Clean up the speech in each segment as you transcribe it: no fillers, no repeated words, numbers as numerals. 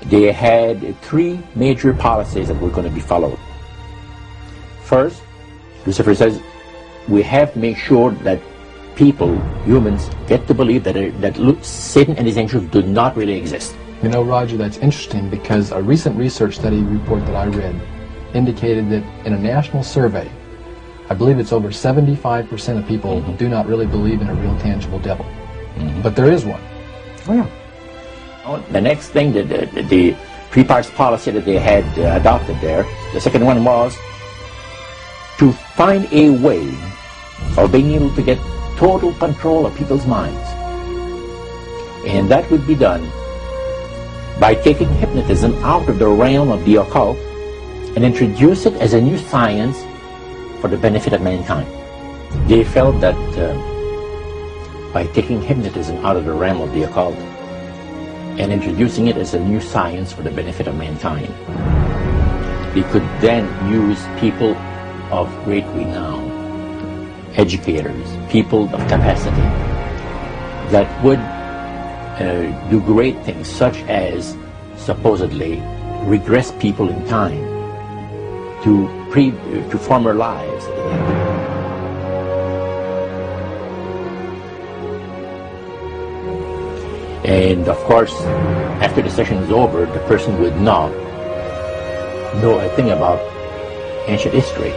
they had three major policies that were going to be followed. First, Lucifer says, we have to make sure that people, humans, get to believe that Satan and his angels do not really exist. You know, Roger, that's interesting because a recent research study report that I read indicated that in a national survey, I believe it's over 75% of people do not really believe in a real tangible devil. But there is one. Oh, yeah. The next thing, the three-parts policy that they had adopted there, the second one was to find a way of being able to get total control of people's minds. And that would be done by taking hypnotism out of the realm of the occult and introduce it as a new science for the benefit of mankind. They felt that by taking hypnotism out of the realm of the occult and introducing it as a new science for the benefit of mankind, they could then use people of great renown, educators, people of capacity, that would do great things, such as supposedly regress people in time to former lives. And of course, after the session is over, the person would not know a thing about ancient history.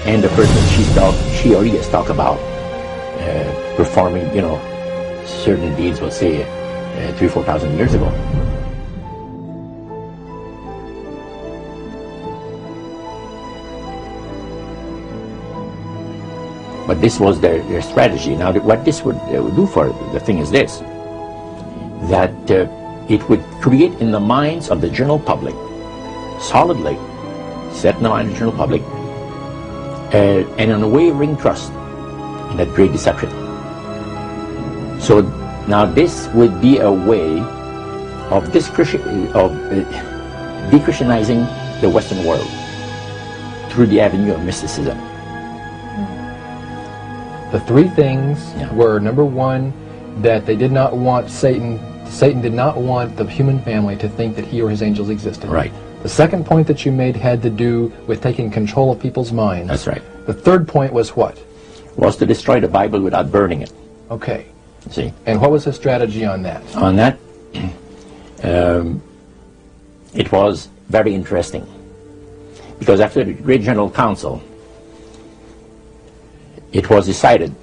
And the person she or he has talked about performing, certain deeds, we'll say, 3,000 or 4,000 years ago. But this was their strategy. Now, what this would do for the thing is this, that it would create in the minds of the general public, solidly set in the mind of the general public, an unwavering trust in that great deception. So now this would be a way of de-Christianizing the Western world through the avenue of mysticism. The three things were, number one, that they did not want Satan did not want the human family to think that he or his angels existed. Right. The second point that you made had to do with taking control of people's minds. That's right. The third point was what? Was to destroy the Bible without burning it. Okay. See? And what was his strategy on that? On that, it was very interesting. Because after the Great General Council, it was decided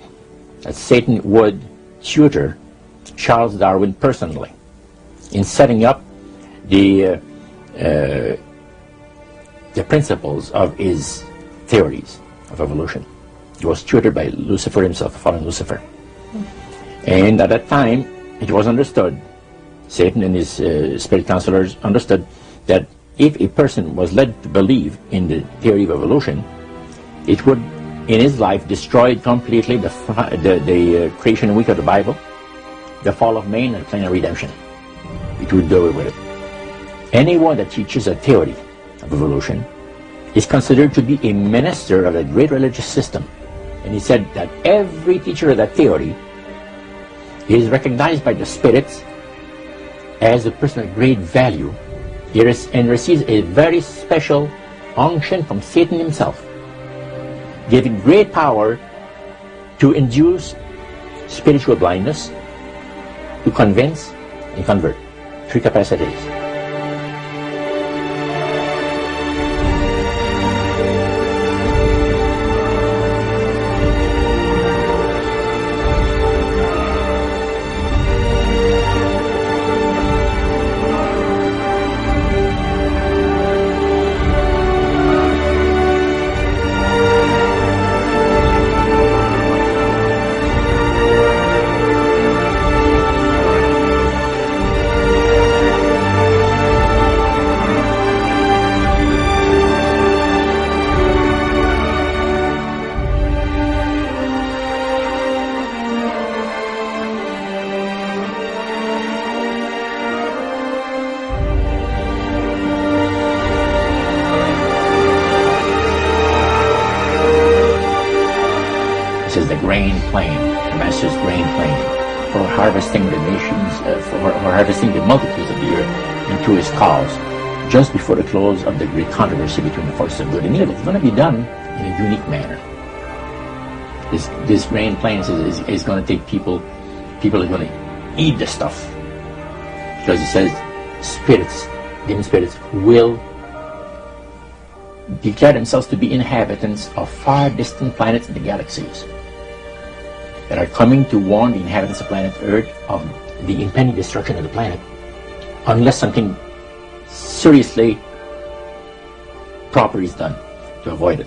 that Satan would tutor Charles Darwin personally in setting up the principles of his theories of evolution. He was tutored by Lucifer himself, fallen Lucifer. And at that time, it was understood, Satan and his spirit counselors understood, that if a person was led to believe in the theory of evolution, it would, in his life, destroy completely the creation week of the Bible, the fall of man, and the plan of redemption. It would do away with it. Anyone that teaches a theory of evolution is considered to be a minister of a great religious system. And he said that every teacher of that theory is recognized by the spirits as a person of great value and receives a very special unction from Satan himself, giving great power to induce spiritual blindness, to convince and convert. Three capacities. This is the grain plain, the Master's grain plain, for harvesting the nations, for harvesting the multitudes of the earth. and through his cause, just before the close of the great controversy between the forces of good and evil. It's going to be done in a unique manner. This grain plants is going to take people are going to eat the stuff. Because it says spirits, demon spirits, will declare themselves to be inhabitants of far distant planets in the galaxies that are coming to warn the inhabitants of planet Earth of the impending destruction of the planet unless something seriously proper is done to avoid it.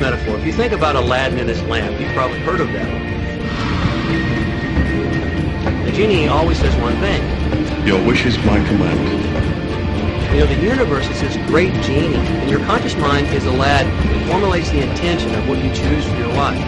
Metaphor. If you think about Aladdin and his lamp, you've probably heard of that. The genie always says one thing. Your wish is my command. You know, the universe is this great genie, and your conscious mind is Aladdin. It formulates the intention of what you choose for your life.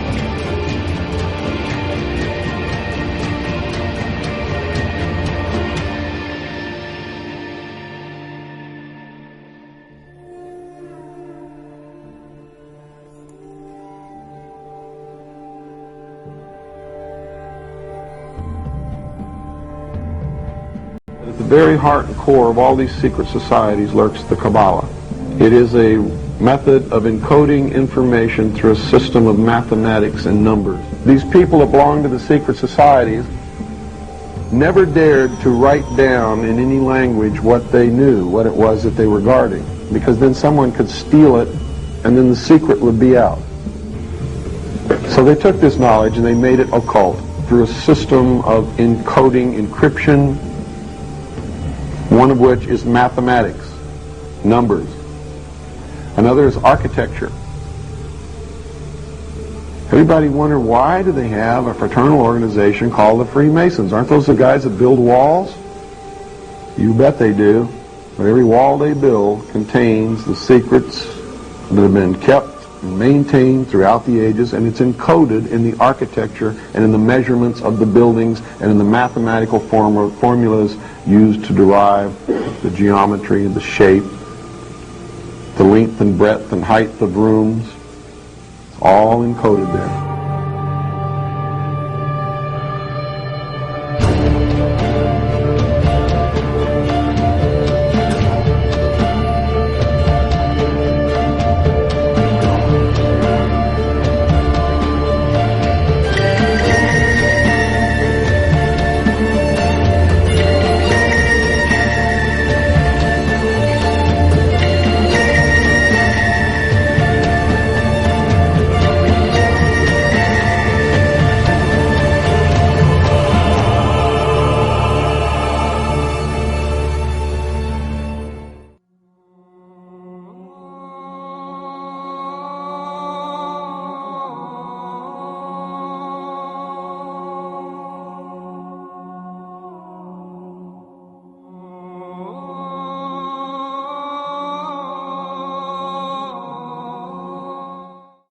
At the very heart and core of all these secret societies lurks the Kabbalah. It is a method of encoding information through a system of mathematics and numbers. These people that belong to the secret societies never dared to write down in any language what they knew, what it was that they were guarding, because then someone could steal it and then the secret would be out. So they took this knowledge and they made it occult through a system of encoding, encryption, one of which is mathematics, numbers. Another is architecture. Everybody wonder, why do they have a fraternal organization called the Freemasons? Aren't those the guys that build walls? You bet they do. But every wall they build contains the secrets that have been kept and maintained throughout the ages, and it's encoded in the architecture and in the measurements of the buildings and in the mathematical formulas used to derive the geometry and the shape, the length and breadth and height of rooms. It's all encoded there.